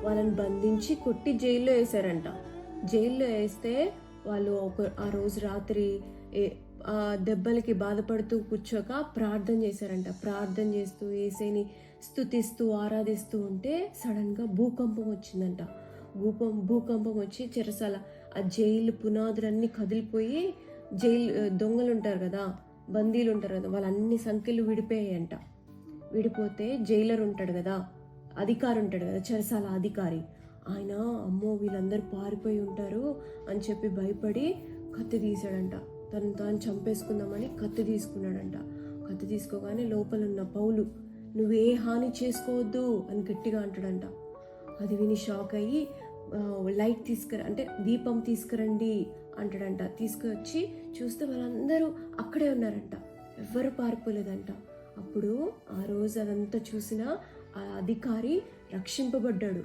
వాళ్ళని బంధించి కొట్టి జైల్లో వేశారంట. జైల్లో వేస్తే వాళ్ళు ఆ రోజు రాత్రి ఆ దెబ్బలకి బాధపడుతూ కూర్చోక ప్రార్థన చేశారంట. ప్రార్థన చేస్తూ యేసుని స్తుతిస్తూ ఆరాధిస్తూ ఉంటే సడన్గా భూకంపం వచ్చిందంట. భూకంపం వచ్చి చెరసాల ఆ జైలు పునాదులన్నీ కదిలిపోయి దొంగలు ఉంటారు కదా, బందీలు ఉంటారు కదా, వాళ్ళన్ని సంఖ్యలు విడిపోయాయంట. విడిపోతే జైలర్ ఉంటాడు కదా, అధికారి ఉంటాడు కదా, చెరసాల అధికారి, ఆయన అమ్మో వీళ్ళందరూ పారిపోయి ఉంటారు అని చెప్పి భయపడి కత్తి తీసాడంట. తాను చంపేసుకుందామని కత్తి తీసుకున్నాడంట. కత్తి తీసుకోగానే లోపల ఉన్న పౌలు నువ్వే హాని చేసుకోవద్దు అని గట్టిగా అంటాడంట. అది విని షాక్ అయ్యి లైట్ అంటే దీపం తీసుకురండి అంటాడంట. తీసుకువచ్చి చూస్తే వాళ్ళందరూ అక్కడే ఉన్నారంట, ఎవ్వరు పారిపోలేదంట. అప్పుడు ఆ రోజు అదంతా చూసిన ఆ అధికారి రక్షింపబడ్డాడు.